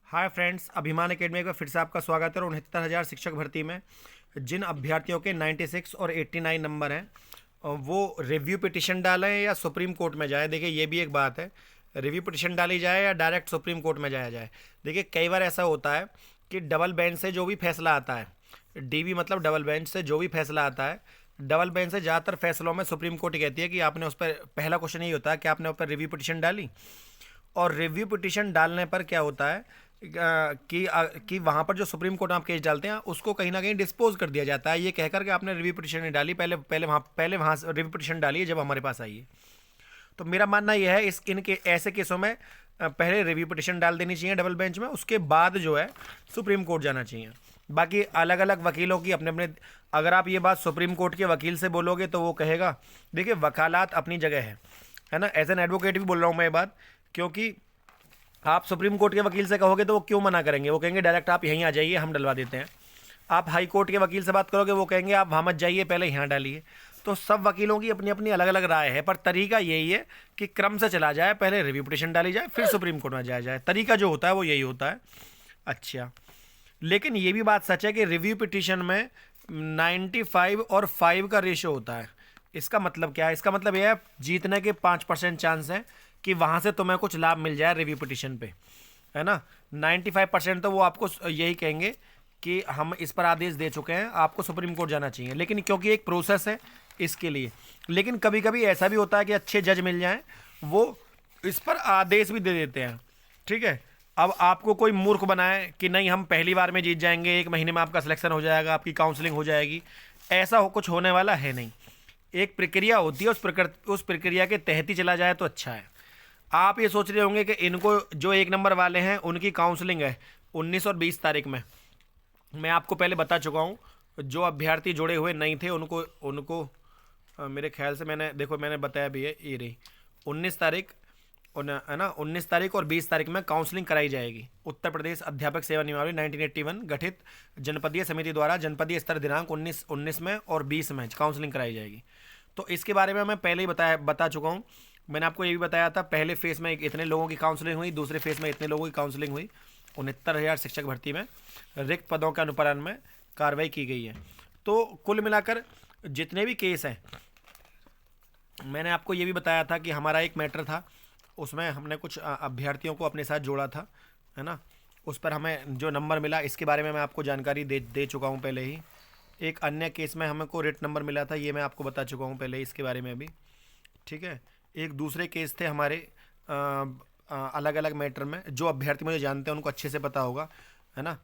Hi friends, अभिमान academy का फिर से आपका स्वागत है। और 69,000 शिक्षक भर्ती में जिन अभ्यर्थियों के 96 और 89 नंबर हैं वो रिव्यू पिटिशन डालें या सुप्रीम कोर्ट में जाए। देखिए, ये भी एक बात है, रिव्यू पिटिशन डाली जाए या डायरेक्ट सुप्रीम कोर्ट में जाया जाए। देखिए, कई बार ऐसा होता है कि डबल बेंच से जो भी फैसला आता है, डीबी मतलब डबल बेंच से जो भी फैसला आता है, डबल बेंच से ज़्यादातर फैसलों में सुप्रीम कोर्ट कहती है कि आपने उस पर, पहला क्वेश्चन यही होता है कि आपने उस पर रिव्यू पिटिशन डाली। और रिव्यू पिटिशन डालने पर क्या होता है कि वहाँ पर जो सुप्रीम कोर्ट में आप केस डालते हैं उसको कहीं ना कहीं डिस्पोज कर दिया जाता है, ये कहकर कि आपने रिव्यू पिटिशन नहीं डाली, पहले वहाँ रिव्यू पिटिशन डाली है जब हमारे पास आई है। तो मेरा मानना यह है, इनके ऐसे केसों में पहले रिव्यू पिटिशन डाल देनी चाहिए डबल बेंच में, उसके बाद जो है सुप्रीम कोर्ट जाना चाहिए। बाकी अलग अलग वकीलों की अपने अपने, अगर आप ये बात सुप्रीम कोर्ट के वकील से बोलोगे तो वो कहेगा, देखिए वकालत अपनी जगह है ना, एज एन एडवोकेट भी बोल रहा हूँ मैं ये बात, क्योंकि आप सुप्रीम कोर्ट के वकील से कहोगे तो वो क्यों मना करेंगे, वो कहेंगे डायरेक्ट आप यहीं आ जाइए, हम डलवा देते हैं। आप हाई कोर्ट के वकील से बात करोगे, वो कहेंगे आप वहाँ मत जाइए, पहले यहाँ डालिए। तो सब वकीलों की अपनी अपनी अलग अलग राय है, पर तरीका यही है कि क्रम से चला जाए, पहले रिव्यू पिटिशन डाली जाए फिर सुप्रीम कोर्ट में जाया जाए। तरीका जो होता है वो यही होता है। अच्छा, लेकिन ये भी बात सच है कि रिव्यू पिटिशन में 95 और 5 का रेशियो होता है। इसका मतलब क्या है? इसका मतलब यह है जीतने के 5% चांस है कि वहाँ से तुम्हें कुछ लाभ मिल जाए रिव्यू पिटिशन पे, है ना। 95% तो वो आपको यही कहेंगे कि हम इस पर आदेश दे चुके हैं, आपको सुप्रीम कोर्ट जाना चाहिए। लेकिन क्योंकि एक प्रोसेस है इसके लिए, लेकिन कभी कभी ऐसा भी होता है कि अच्छे जज मिल जाएं, वो इस पर आदेश भी दे देते हैं। ठीक है, अब आपको कोई मूर्ख बनाए कि नहीं हम पहली बार में जीत जाएंगे, 1 महीने में आपका सिलेक्शन हो जाएगा, आपकी काउंसलिंग हो जाएगी, ऐसा कुछ होने वाला है नहीं। एक प्रक्रिया होती है, उस प्रक्रिया के तहत ही चला जाए तो अच्छा है। आप ये सोच रहे होंगे कि इनको जो 1 नंबर वाले हैं उनकी काउंसलिंग है 19 और 20 तारीख में। मैं आपको पहले बता चुका हूँ, जो अभ्यर्थी जुड़े हुए नहीं थे उनको उनको मेरे ख्याल से मैंने बताया भी है, ये रही 19 तारीख, है ना, 19 तारीख और 20 तारीख में काउंसलिंग कराई जाएगी। उत्तर प्रदेश अध्यापक सेवा नियमावली 1981 गठित जनपदीय समिति द्वारा जनपदीय स्तर दिनांक 19 में और 20 में काउंसलिंग कराई जाएगी। तो इसके बारे में मैं पहले ही बता चुका हूँ। मैंने आपको ये भी बताया था, पहले फेज़ में इतने लोगों की काउंसलिंग हुई, दूसरे फेज़ में इतने लोगों की काउंसलिंग हुई। 69,000 शिक्षक भर्ती में रिक्त पदों के अनुपालन में कार्रवाई की गई है। तो कुल मिलाकर जितने भी केस हैं, मैंने आपको ये भी बताया था कि हमारा एक मैटर था, उसमें हमने कुछ अभ्यर्थियों को अपने साथ जोड़ा था, है ना। उस पर हमें जो नंबर मिला, इसके बारे में मैं आपको जानकारी दे चुका हूँ पहले ही। एक अन्य केस में हमको रेट नंबर मिला था, ये मैं आपको बता चुका हूँ पहले ही, इसके बारे में भी। ठीक है, एक दूसरे केस थे हमारे अलग अलग मैटर में, जो अभ्यर्थी मुझे जानते हैं उनको अच्छे से पता होगा, है ना।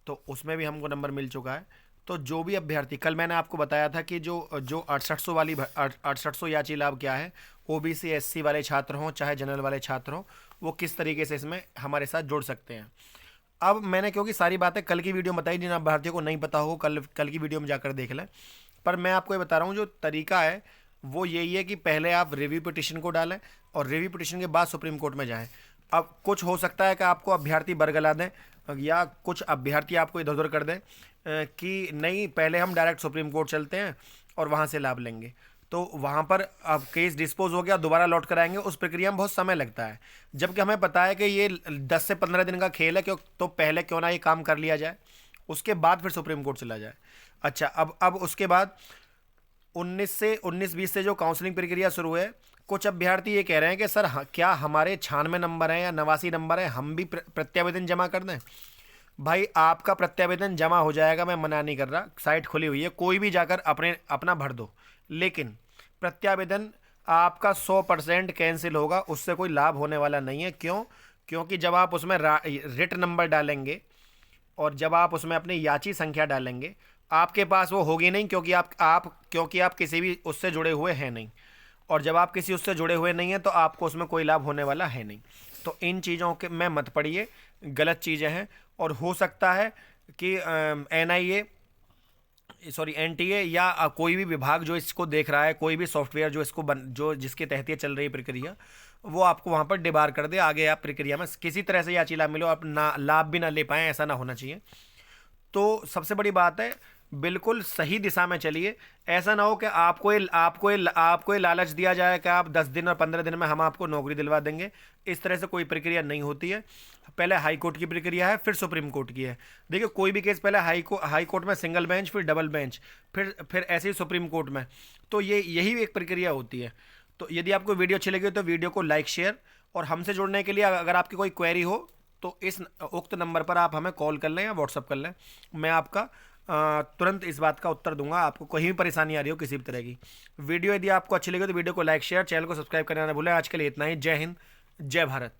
तो उसमें भी हमको नंबर मिल चुका है। तो जो भी अभ्यर्थी, कल मैंने आपको बताया था कि जो जो 6800 याची लाभ क्या है, ओबीसी एससी वाले छात्र हों चाहे जनरल वाले छात्र हों, वो किस तरीके से इसमें हमारे साथ जुड़ सकते हैं। अब मैंने क्योंकि सारी बातें कल की वीडियो में बताई, जिन अभ्यर्थियों को नहीं पता हो कल की वीडियो में जाकर देख लें। पर मैं आपको ये बता रहा हूँ, जो तरीका है वो यही है कि पहले आप रिव्यू पिटिशन को डालें और रिव्यू पिटिशन के बाद सुप्रीम कोर्ट में जाएं। अब कुछ हो सकता है कि आपको अभ्यर्थी बरगला दें, या कुछ अभ्यर्थी आपको इधर उधर कर दें कि नहीं पहले हम डायरेक्ट सुप्रीम कोर्ट चलते हैं और वहाँ से लाभ लेंगे। तो वहाँ पर अब केस डिस्पोज हो गया, दोबारा लौट कर आएंगे, उस प्रक्रिया में बहुत समय लगता है। जबकि हमें पता है कि ये 10 से 15 दिन का खेल है, क्यों तो पहले क्यों ना ये काम कर लिया जाए, उसके बाद फिर सुप्रीम कोर्ट चला जाए। अच्छा, अब उसके बाद 19-20 से जो काउंसलिंग प्रक्रिया शुरू है, कुछ अभ्यर्थी ये कह रहे हैं कि सर क्या हमारे 96 नंबर हैं या 89 नंबर हैं, हम भी प्रत्यावेदन जमा कर दें। भाई आपका प्रत्यावेदन जमा हो जाएगा, मैं मना नहीं कर रहा, साइट खुली हुई है, कोई भी जाकर अपना भर दो। लेकिन प्रत्यावेदन आपका 100% कैंसिल होगा, उससे कोई लाभ होने वाला नहीं है। क्यों? क्योंकि जब आप उसमें रिट नंबर डालेंगे और जब आप उसमें अपनी याची संख्या डालेंगे, आपके पास वो होगी नहीं, क्योंकि आप किसी भी उससे जुड़े हुए हैं नहीं। और जब आप किसी उससे जुड़े हुए नहीं हैं तो आपको उसमें कोई लाभ होने वाला है नहीं। तो इन चीज़ों के में मत पड़िए, गलत चीज़ें हैं। और हो सकता है कि एनटीए या कोई भी विभाग जो इसको देख रहा है, कोई भी सॉफ्टवेयर जो जिसके तहत ये चल रही प्रक्रिया, वो आपको वहाँ पर डिबार कर दे। आगे आप प्रक्रिया में किसी तरह से याची लाभ मिलो, आप ना लाभ भी ना ले पाएँ, ऐसा ना होना चाहिए। तो सबसे बड़ी बात है, बिल्कुल सही दिशा में चलिए। ऐसा ना हो कि आपको ये लालच दिया जाए कि आप 10 दिन और 15 दिन में हम आपको नौकरी दिलवा देंगे। इस तरह से कोई प्रक्रिया नहीं होती है। पहले हाई कोर्ट की प्रक्रिया है, फिर सुप्रीम कोर्ट की है। देखिए कोई भी केस पहले हाई कोर्ट में सिंगल बेंच, फिर डबल बेंच, फिर ऐसे ही सुप्रीम कोर्ट में। तो यही एक प्रक्रिया होती है। तो यदि आपको वीडियो अच्छी लगी तो वीडियो को लाइक, शेयर, और हमसे जुड़ने के लिए अगर आपकी कोई क्वेरी हो तो इस उक्त नंबर पर आप हमें कॉल कर लें या व्हाट्सअप कर लें। मैं आपका तुरंत इस बात का उत्तर दूंगा। आपको कहीं भी परेशानी आ रही हो किसी भी तरह की। वीडियो यदि आपको अच्छी लगी तो वीडियो को लाइक, शेयर, चैनल को सब्सक्राइब करना ना भूलें। आज के लिए इतना ही। जय हिंद, जय भारत।